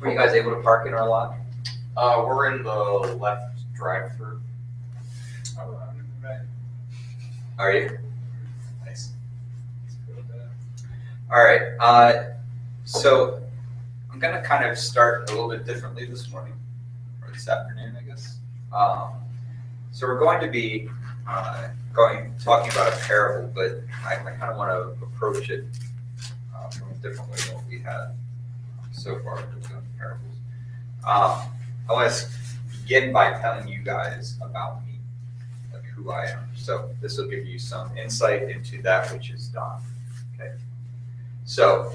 Were you guys able to park in our lot? We're in the left drive-through. Oh, I'm in the right. Are you? Nice. All right. So I'm gonna kind of start a little bit differently this morning, or this afternoon, I guess. So we're going to be talking about a parable, but I kind of want to approach it from a different way than what we had so far with the parables. I want to begin by telling you guys about me, like who I am. So this will give you some insight into that which is done. Okay. So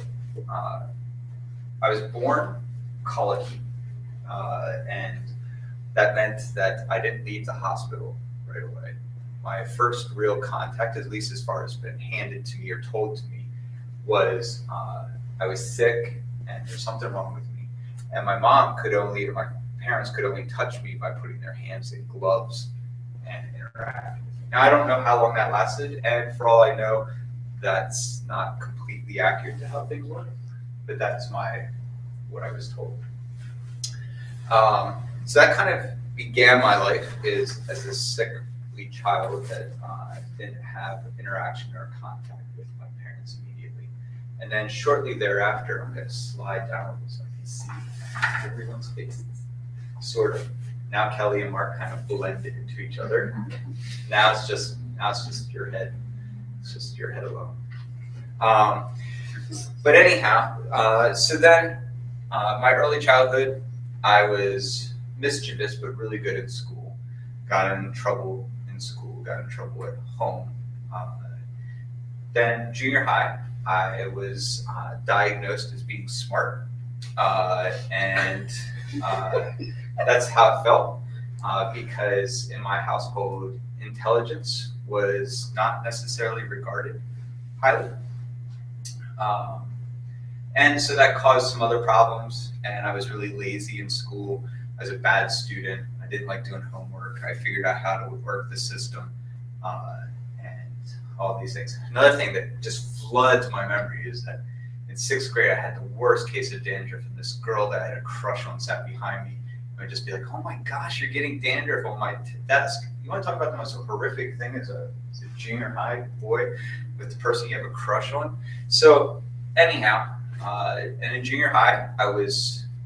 I was born colicky, and that meant that I didn't leave the hospital right away. My first real contact, at least as far as been handed to me or told to me, was I was sick and there's something wrong with me. And my parents could only touch me by putting their hands in gloves and interact with me. Now, I don't know how long that lasted, and for all I know, that's not completely accurate to how things work, but that's what I was told. So that kind of began my life as a sickly child that didn't have interaction or contact with my parents immediately. And then shortly thereafter, I'm going to slide down so I can see everyone's faces. Sort of. Now Kelly and Mark kind of blended into each other. Now it's just your head. It's just your head alone. But anyhow, so then my early childhood, I was mischievous but really good at school. Got in trouble in school, got in trouble at home. Then junior high, I was diagnosed as being smart, and that's how it felt, because in my household, intelligence was not necessarily regarded highly. And so that caused some other problems, and I was really lazy in school. I was a bad student. I didn't like doing homework. I figured out how to work the system, and all these things. Another thing that just floods my memory is that in sixth grade, I had the worst case of dandruff, and this girl that I had a crush on sat behind me. And I'd just be like, oh my gosh, you're getting dandruff on my desk. You want to talk about the most horrific thing as a junior high boy with the person you have a crush on? So anyhow, and in junior high, I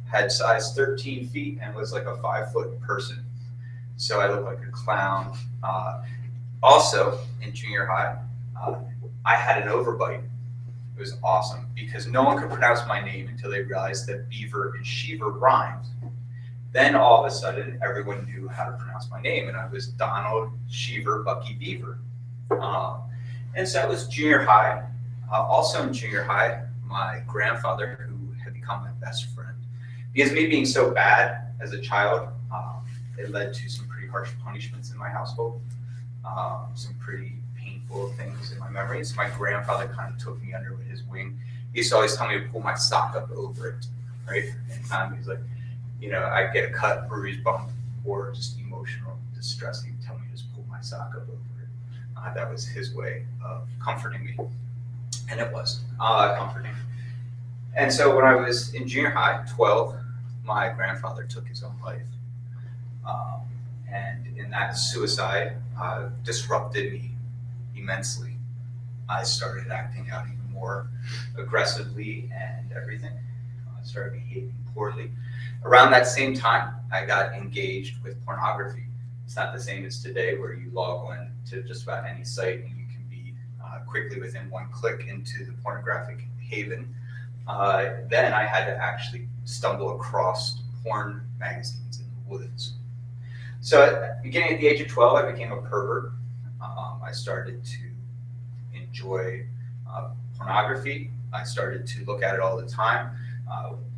had size 13 feet and was like a 5-foot person. So I looked like a clown. Also, in junior high, I had an overbite. It was awesome because no one could pronounce my name until they realized that Beaver and Sheaver rhymed. Then all of a sudden, everyone knew how to pronounce my name, and I was Donald Sheaver Bucky Beaver. And so that was junior high. Also in junior high, my grandfather, who had become my best friend, because me being so bad as a child, it led to some pretty harsh punishments in my household, some pretty painful things in my memories. My grandfather kind of took me under his wing. He used to always tell me to pull my sock up over it, right? And he's like, I'd get a cut, bruise, bump, or just emotional distress. He'd tell me to just pull my sock up over it. That was his way of comforting me. And it was comforting. And so when I was in junior high, 12, my grandfather took his own life. And in that suicide disrupted me immensely. I started acting out even more aggressively and everything. I started behaving poorly. Around that same time, I got engaged with pornography. It's not the same as today where you log on to just about any site and you can be quickly within one click into the pornographic haven. Then I had to actually stumble across porn magazines in the woods. So beginning at the age of 12, I became a pervert. I started to enjoy pornography. I started to look at it all the time.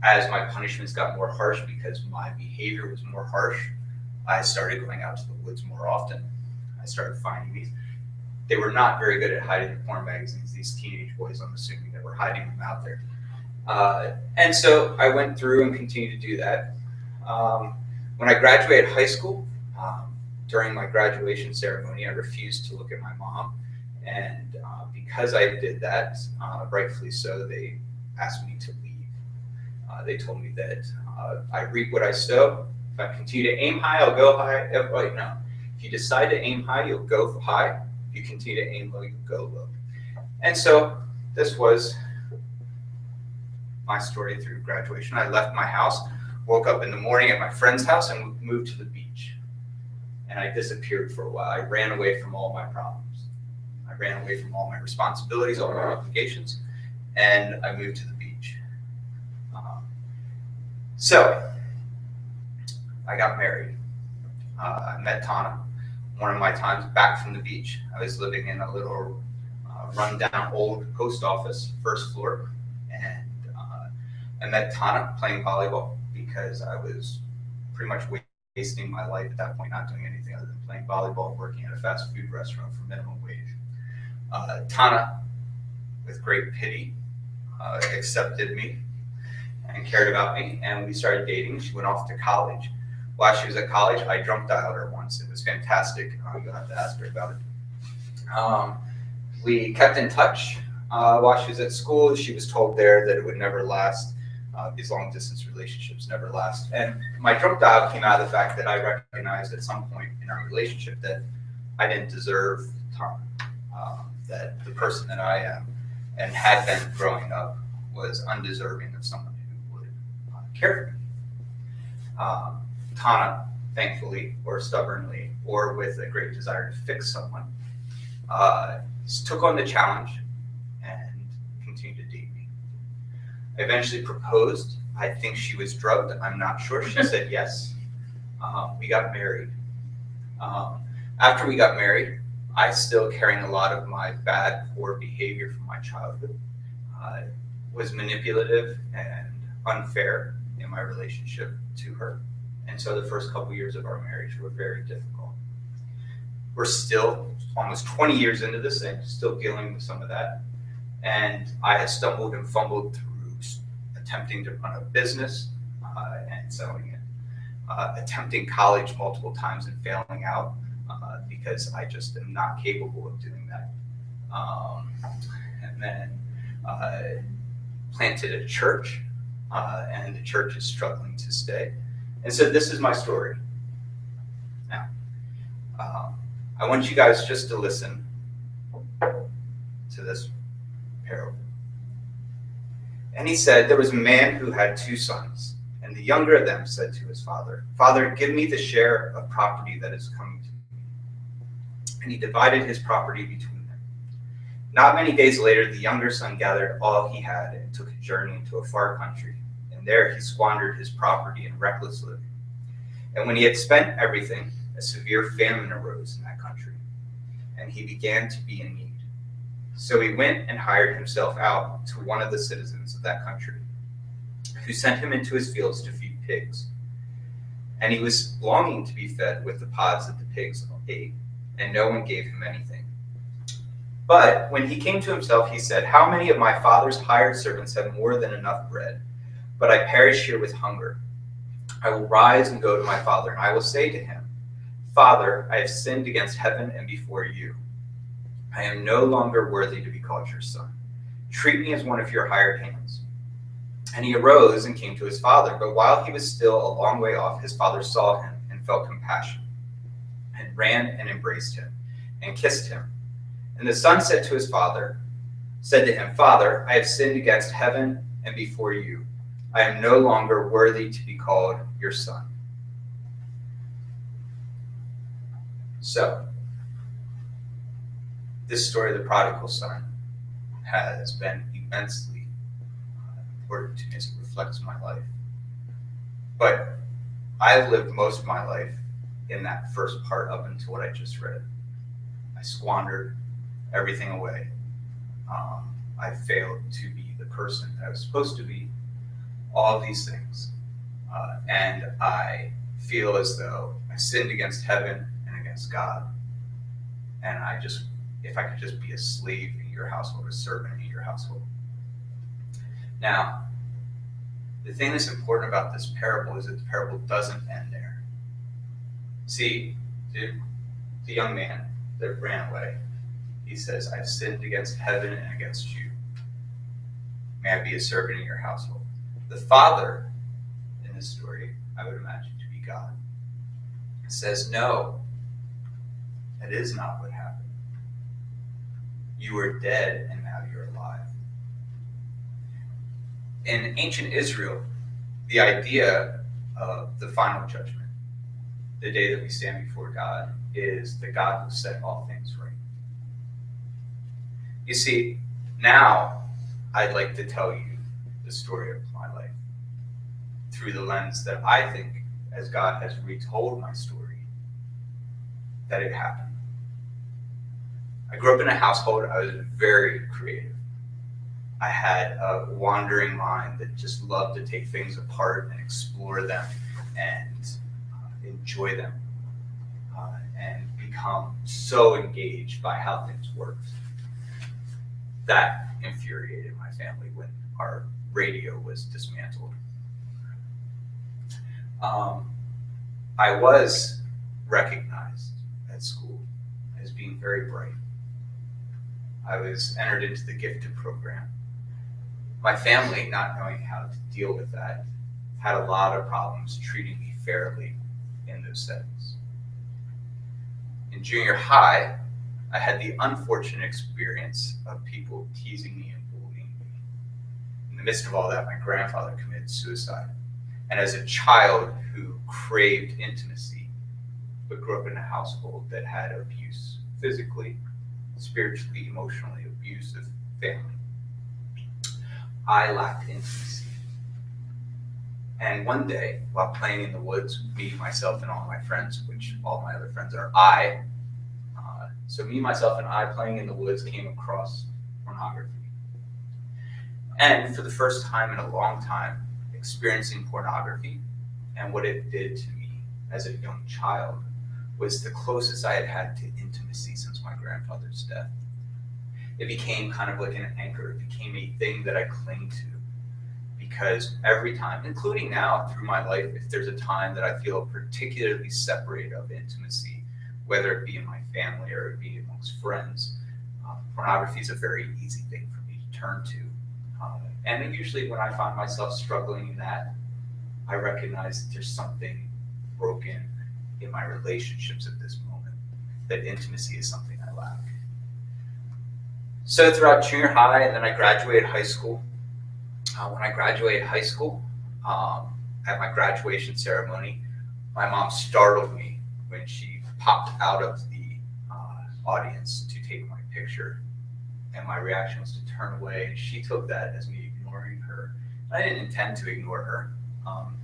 As my punishments got more harsh because my behavior was more harsh, I started going out to the woods more often. I started finding these. They were not very good at hiding the porn magazines, these teenage boys, I'm assuming, that were hiding them out there. And so I went through and continued to do that. When I graduated high school, during my graduation ceremony, I refused to look at my mom. And because I did that, rightfully so, they asked me to leave. They told me that I reap what I sow. If I continue to aim high, I'll go high. Wait, no. If you decide to aim high, you'll go high. If you continue to aim low, you'll go low. And so this was my story through graduation. I left my house, woke up in the morning at my friend's house, and moved to the beach. And I disappeared for a while. I ran away from all my problems. I ran away from all my responsibilities, all my obligations, and I moved to the beach. So I got married. I met Tana one of my times back from the beach. I was living in a little rundown old post office, first floor, and I met Tana playing volleyball because I was pretty much wasting my life at that point, not doing anything other than playing volleyball, working at a fast food restaurant for minimum wage. Tana, with great pity, accepted me and cared about me, and we started dating. She went off to college. While she was at college, I drunk dialed her once. It was fantastic. You'll have to ask her about it. We kept in touch while she was at school. She was told there that it would never last. These long distance relationships never last. And my drunk dial came out of the fact that I recognized at some point in our relationship that I didn't deserve Tana. That the person that I am and had been growing up was undeserving of someone who would care for me. Tana, thankfully, or stubbornly, or with a great desire to fix someone, took on the challenge and continued to date me. I eventually proposed. I think she was drugged. I'm not sure. She said yes. We got married. After we got married, I still carrying a lot of my bad, poor behavior from my childhood. Was manipulative and unfair in my relationship to her. And so the first couple years of our marriage were very difficult. We're still almost 20 years into this thing, still dealing with some of that. And I have stumbled and fumbled through attempting to run a business and selling it, attempting college multiple times and failing out because I just am not capable of doing that. And then planted a church, and the church is struggling to stay. And so this is my story. Now, I want you guys just to listen to this parable. And he said, there was a man who had 2 sons, and the younger of them said to his father, Father, give me the share of property that is coming to me. And he divided his property between them. Not many days later, the younger son gathered all he had and took a journey into a far country. And there he squandered his property in reckless living. And when he had spent everything, a severe famine arose in that country, and he began to be in need. So he went and hired himself out to one of the citizens of that country, who sent him into his fields to feed pigs. And he was longing to be fed with the pods that the pigs ate, and no one gave him anything. But when he came to himself, he said, how many of my father's hired servants have more than enough bread? But I perish here with hunger. I will rise and go to my father, and I will say to him, Father, I have sinned against heaven and before you. I am no longer worthy to be called your son. Treat me as one of your hired hands. And he arose and came to his father. But while he was still a long way off, his father saw him and felt compassion, and ran and embraced him and kissed him. And the son said to him, Father, I have sinned against heaven and before you. I am no longer worthy to be called your son. So, this story of the prodigal son has been immensely important to me as it reflects my life. But I've lived most of my life in that first part up until what I just read. I squandered everything away. I failed to be the person that I was supposed to be. All of these things. And I feel as though I sinned against heaven and against God. And if I could just be a slave in your household, a servant in your household. Now, the thing that's important about this parable is that the parable doesn't end there. See, the young man that ran away, he says, I've sinned against heaven and against you. May I be a servant in your household. The father, in this story, I would imagine to be God, says, no, that is not what happened. You were dead and now you're alive. In ancient Israel, the idea of the final judgment, the day that we stand before God, is that God will set all things right. You see, now I'd like to tell you the story of my life through the lens that I think, as God has retold my story, that it happened. I grew up in a household. I was very creative. I had a wandering mind that just loved to take things apart and explore them and enjoy them and become so engaged by how things worked. That infuriated my family when our radio was dismantled. I was recognized at school as being very bright. I was entered into the gifted program. My family, not knowing how to deal with that, had a lot of problems treating me fairly in those settings. In junior high, I had the unfortunate experience of people teasing me and bullying me. In the midst of all that, my grandfather committed suicide. And as a child who craved intimacy, but grew up in a household that had abuse, physically, spiritually, emotionally abusive family, I lacked intimacy. And one day, while playing in the woods, me, myself, and all my friends, which all my other friends are so me, myself, and I playing in the woods came across pornography. And for the first time in a long time, experiencing pornography and what it did to me as a young child was the closest I had had to intimacy since my grandfather's death. It became kind of like an anchor. It became a thing that I cling to. Because every time, including now through my life, if there's a time that I feel particularly separated of intimacy, whether it be in my family or it be amongst friends, pornography is a very easy thing for me to turn to. And then usually when I find myself struggling in that, I recognize that there's something broken in my relationships at this moment, that intimacy is something I lack. So throughout junior high, and then I graduated high school. When I graduated high school, at my graduation ceremony, my mom startled me when she popped out of the audience to take my picture. And my reaction was to turn away. And she took that as me ignoring her. I didn't intend to ignore her,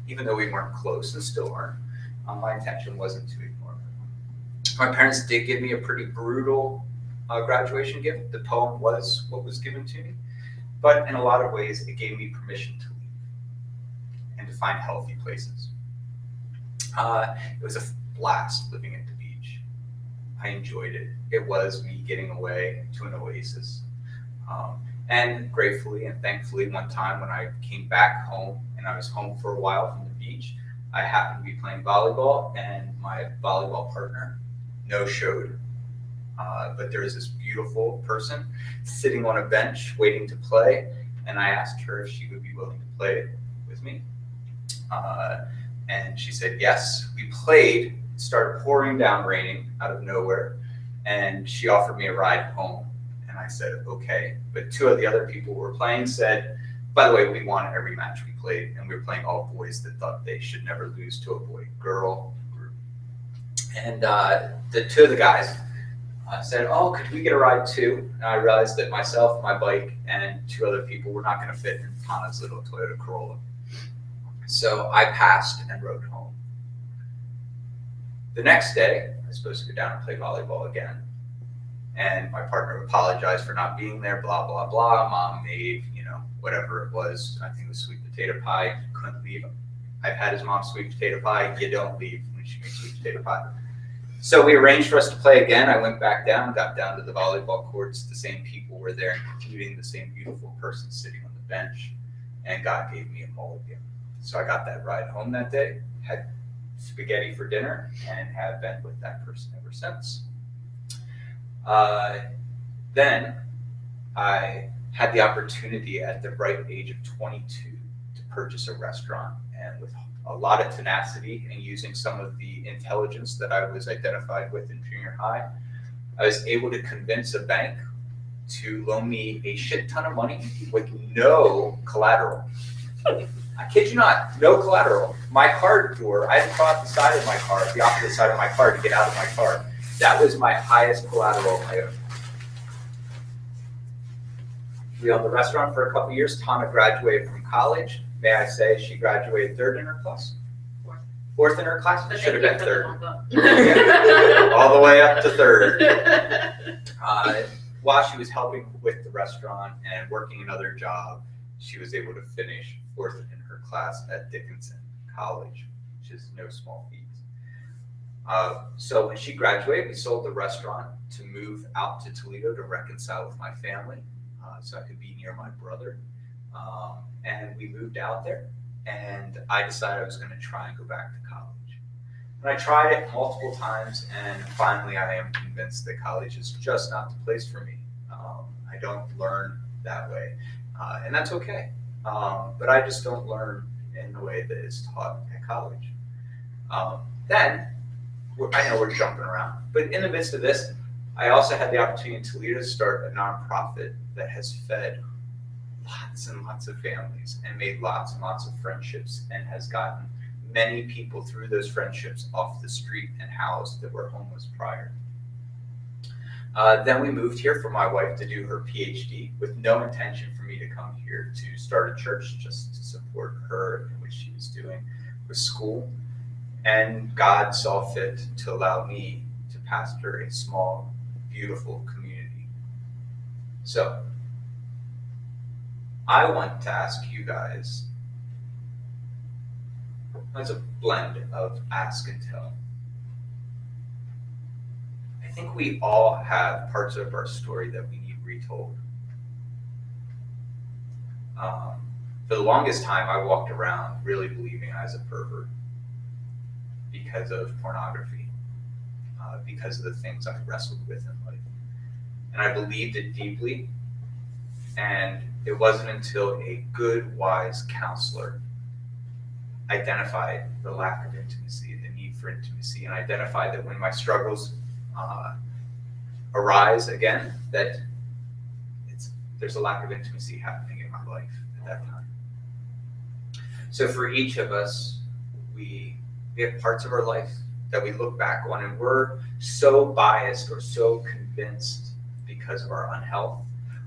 even though we weren't close and still aren't. My intention wasn't to ignore her. My parents did give me a pretty brutal graduation gift. The poem was what was given to me. But in a lot of ways, it gave me permission to leave and to find healthy places. It was a blast living at the beach. I enjoyed it. It was me getting away to an oasis. And gratefully and thankfully, one time when I came back home, and I was home for a while from the beach, I happened to be playing volleyball, and my volleyball partner no-showed. But there was this beautiful person sitting on a bench waiting to play, and I asked her if she would be willing to play with me. And she said yes. We played. It started pouring down, raining out of nowhere, and she offered me a ride home. And I said, okay. But two of the other people who were playing said, by the way, we won every match we played, and we were playing all boys that thought they should never lose to a boy-girl group. And the two of the guys said, oh, could we get a ride too? And I realized that myself, my bike, and two other people were not going to fit in Tana's little Toyota Corolla. So I passed and rode home. The next day, I was supposed to go down and play volleyball again. And my partner apologized for not being there, blah, blah, blah. Mom made, whatever it was. I think it was sweet potato pie. Couldn't leave. I've had his mom's sweet potato pie. You don't leave when she makes sweet potato pie. So we arranged for us to play again. I went back down, got down to the volleyball courts. The same people were there, including the same beautiful person sitting on the bench. And God gave me a mulligan. So I got that ride home that day, had spaghetti for dinner, and have been with that person ever since. Then I had the opportunity at the ripe age of 22 to purchase a restaurant, and with a lot of tenacity, and using some of the intelligence that I was identified with in junior high, I was able to convince a bank to loan me a shit ton of money with no collateral. I kid you not, no collateral. My car door, I had to crawl out the side of my car, the opposite side of my car to get out of my car. That was my highest collateral I owned. We owned the restaurant for a couple years. Tana graduated from college. May I say she graduated third in her class? Fourth in her class? It should have been third. All the way up to third. While she was helping with the restaurant and working another job, she was able to finish fourth in her class at Dickinson College, which is no small feat. So when she graduated, we sold the restaurant to move out to Toledo to reconcile with my family, so I could be near my brother. And we moved out there, and I decided I was going to try and go back to college. And I tried it multiple times, and finally I am convinced that college is just not the place for me. I don't learn that way, and that's okay. But I just don't learn in the way that is taught at college. Then, I know we're jumping around, but in the midst of this, I also had the opportunity in Toledo to start a nonprofit that has fed lots and lots of families and made lots and lots of friendships and has gotten many people through those friendships off the street and housed that were homeless prior. Then we moved here for my wife to do her PhD with no intention for me to come here to start a church, just to support her in what she was doing with school. And God saw fit to allow me to pastor a small, beautiful community. So, I want to ask you guys, as a blend of ask and tell. I think we all have parts of our story that we need retold. For the longest time, I walked around really believing I was a pervert because of pornography, because of the things I wrestled with in life. And I believed it deeply, and it wasn't until a good, wise counselor identified the lack of intimacy, the need for intimacy, and identified that when my struggles arise again, that there's a lack of intimacy happening in my life at that time. So for each of us, we have parts of our life that we look back on, and we're so biased or so convinced because of our unhealth,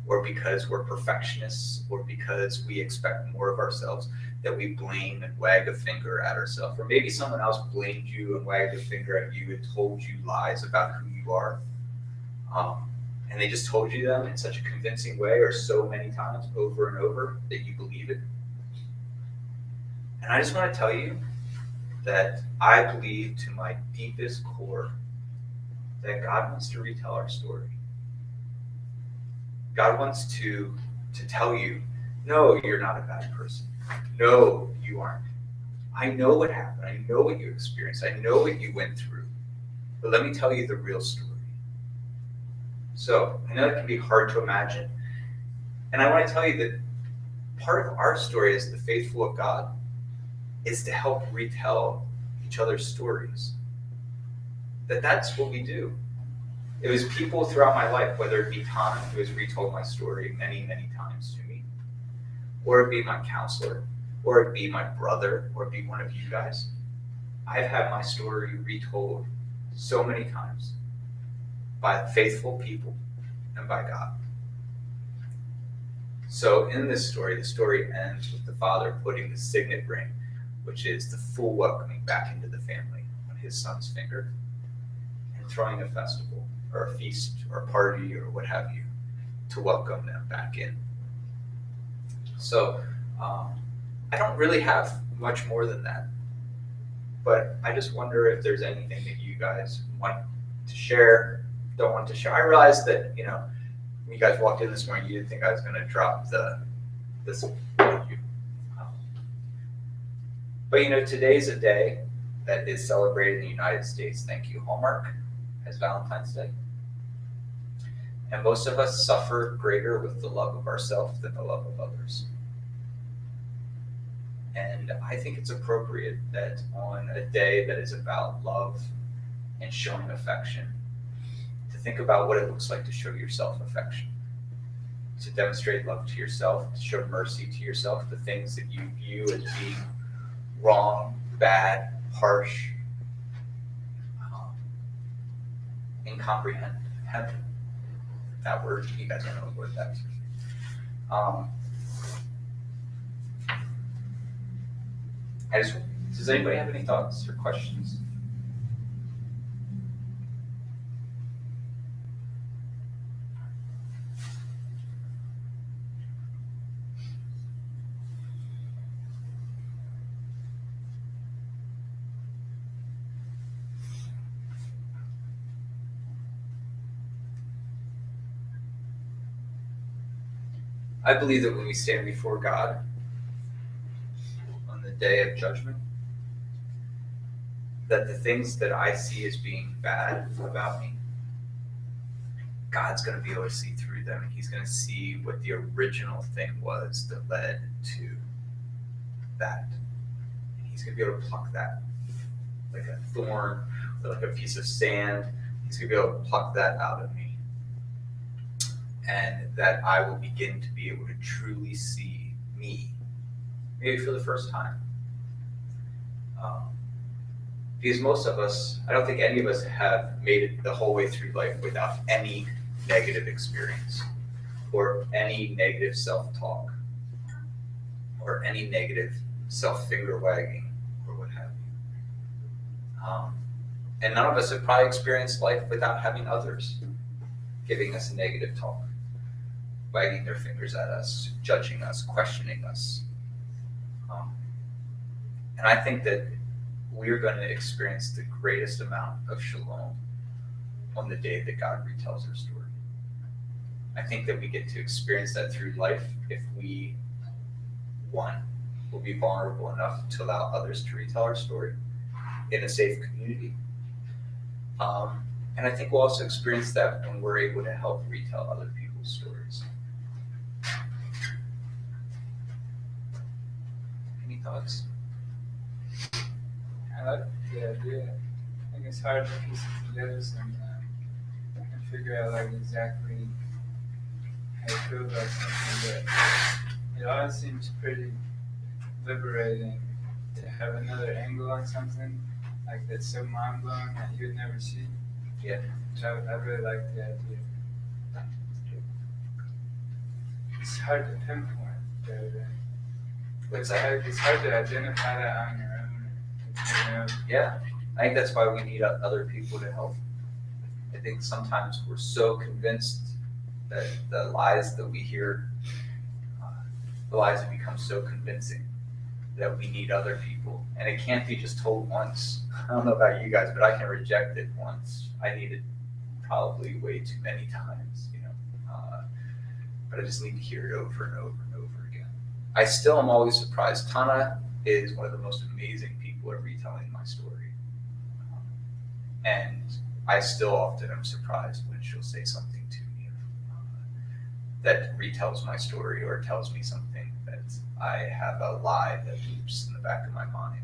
or because we're perfectionists, or because we expect more of ourselves, that we blame and wag a finger at ourselves. Or maybe someone else blamed you and wagged a finger at you and told you lies about who you are. And they just told you them in such a convincing way, or so many times over and over, that you believe it. And I just want to tell you that I believe to my deepest core that God wants to retell our story. God wants to tell you, no, you're not a bad person. No, you aren't. I know what happened. I know what you experienced. I know what you went through. But let me tell you the real story. So I know it can be hard to imagine. And I want to tell you that part of our story as the faithful of God is to help retell each other's stories. That's what we do. It was people throughout my life, whether it be Tana, who has retold my story many, many times to me, or it be my counselor, or it be my brother, or it be one of you guys. I've had my story retold so many times by faithful people and by God. So in this story, the story ends with the father putting the signet ring, which is the full welcoming back into the family, on his son's finger, and throwing a festival or a feast or a party or what have you to welcome them back in. So I don't really have much more than that, but I just wonder if there's anything that you guys want to share, don't want to share. I realized that, when you guys walked in this morning, you didn't think I was going to drop this. But today's a day that is celebrated in the United States. Thank you, Hallmark, as Valentine's Day. And most of us suffer greater with the love of ourselves than the love of others. And I think it's appropriate that on a day that is about love and showing affection, to think about what it looks like to show yourself affection, to demonstrate love to yourself, to show mercy to yourself, the things that you view as being wrong, bad, harsh, incomprehensible. That word, you guys don't know what word that is. Does anybody have any thoughts or questions? I believe that when we stand before God on the day of judgment, that the things that I see as being bad about me, God's going to be able to see through them. And he's going to see what the original thing was that led to that. And he's going to be able to pluck that like a thorn or like a piece of sand. He's going to be able to pluck that out of me. And that I will begin to be able to truly see me, maybe for the first time. Because most of us, I don't think any of us have made it the whole way through life without any negative experience or any negative self-talk or any negative self-finger wagging or what have you. And none of us have probably experienced life without having others giving us a negative talk, wagging their fingers at us, judging us, questioning us. And I think that we're going to experience the greatest amount of shalom on the day that God retells our story. I think that we get to experience that through life if we, one, will be vulnerable enough to allow others to retell our story in a safe community. And I think we'll also experience that when we're able to help retell other people's stories. Any thoughts? I like the idea. I think it's hard to piece it together sometimes and figure out like exactly how you feel about something, but it always seems pretty liberating to have another angle on something like that's so mind blowing that you would never see. Yeah. So I really like the idea. It's hard to pinpoint, though. What's that? It's hard to identify that on your own. You know? Yeah, I think that's why we need other people to help. I think sometimes we're so convinced that the lies that we hear, the lies have become so convincing that we need other people. And it can't be just told once. I don't know about you guys, but I can reject it once. I need it probably way too many times, you know. But I just need to hear it over and over and over again. I still am always surprised. Tana is one of the most amazing people at retelling my story. And I still often am surprised when she'll say something to me that retells my story or tells me something that I have a lie that loops in the back of my mind.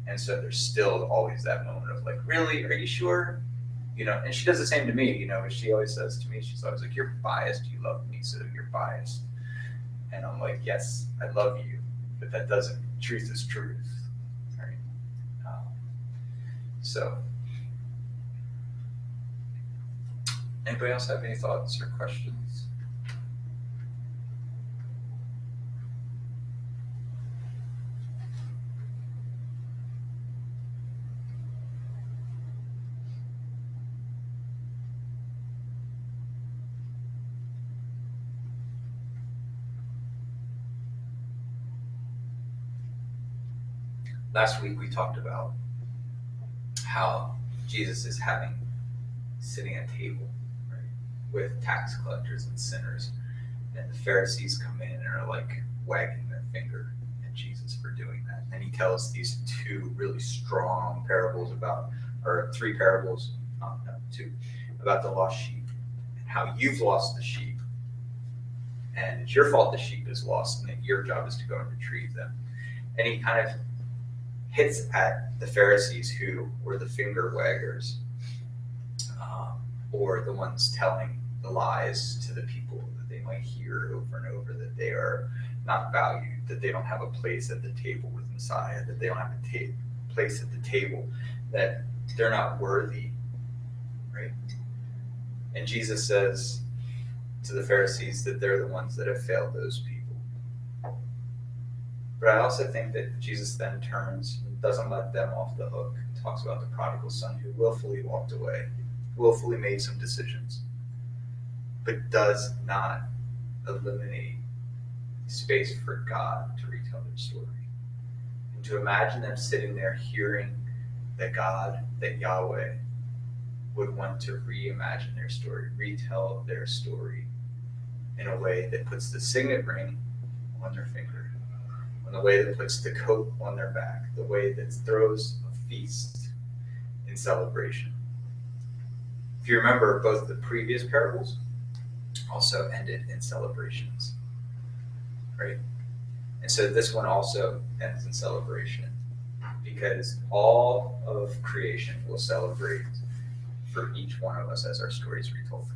And so there's still always that moment of like, really, are you sure? You know, and she does the same to me, you know, she always says to me, she's always like, you're biased, you love me, so you're biased. And I'm like, yes, I love you, but that doesn't, truth is truth, right? So, anybody else have any thoughts or questions? Last week we talked about how Jesus is sitting at table, right, with tax collectors and sinners, and the Pharisees come in and are like wagging their finger at Jesus for doing that. And he tells these two really strong parables three parables, two, about the lost sheep and how you've lost the sheep and it's your fault the sheep is lost, and then your job is to go and retrieve them. And he kind of hits at the Pharisees, who were the finger waggers, or the ones telling the lies to the people that they might hear over and over, that they are not valued, that they don't have a place at the table with Messiah, that they don't have a place at the table, that they're not worthy, right? And Jesus says to the Pharisees that they're the ones that have failed those people. But I also think that Jesus then turns and doesn't let them off the hook. He talks about the prodigal son who willfully walked away, willfully made some decisions, but does not eliminate space for God to retell their story. And to imagine them sitting there hearing that God, that Yahweh, would want to reimagine their story, retell their story in a way that puts the signet ring on their finger, in the way that puts the coat on their back, the way that throws a feast in celebration. If you remember, both the previous parables also ended in celebrations, right? And so this one also ends in celebration, because all of creation will celebrate for each one of us as our story is retold.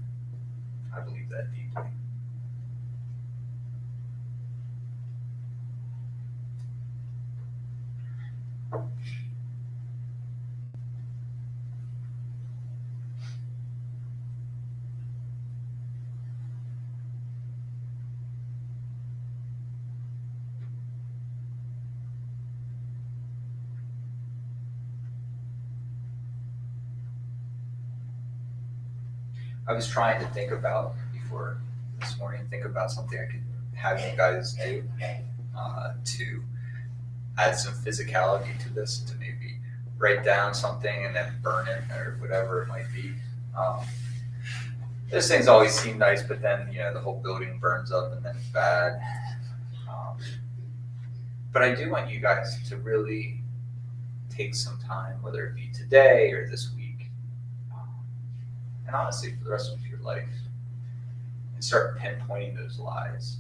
I believe that deeply. I was trying to think about, before this morning, think about something I could have you guys do to add some physicality to this, to maybe write down something and then burn it or whatever it might be. Those things always seem nice, but then, the whole building burns up and then it's bad. But I do want you guys to really take some time, whether it be today or this week, and honestly for the rest of your life, and start pinpointing those lies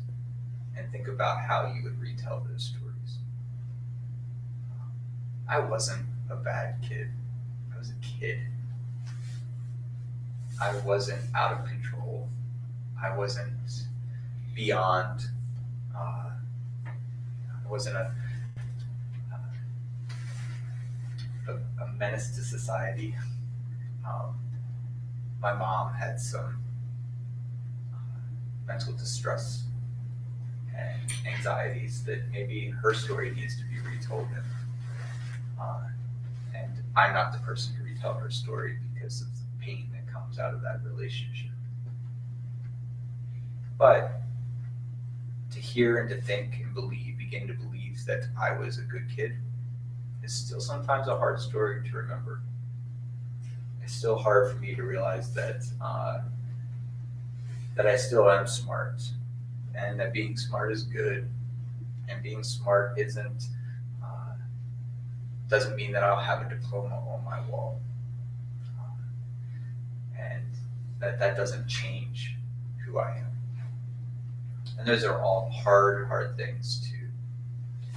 and think about how you would retell those stories. I wasn't a bad kid. I was a kid. I wasn't out of control. I wasn't beyond. I wasn't a menace to society. My mom had some mental distress and anxieties that maybe her story needs to be retold in. And I'm not the person to retell her story because of the pain that comes out of that relationship. But to hear and to think and begin to believe that I was a good kid is still sometimes a hard story to remember. It's still hard for me to realize that that I still am smart, and that being smart is good, and being smart doesn't mean that I'll have a diploma on my wall, and that doesn't change who I am. And those are all hard things to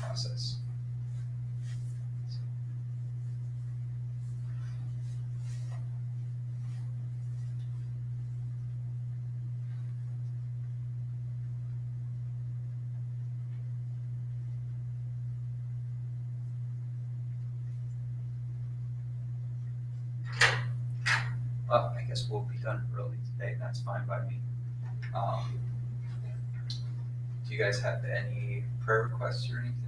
process. Well, I guess we'll be done early today, and that's fine by me. Do you guys have any prayer requests or anything?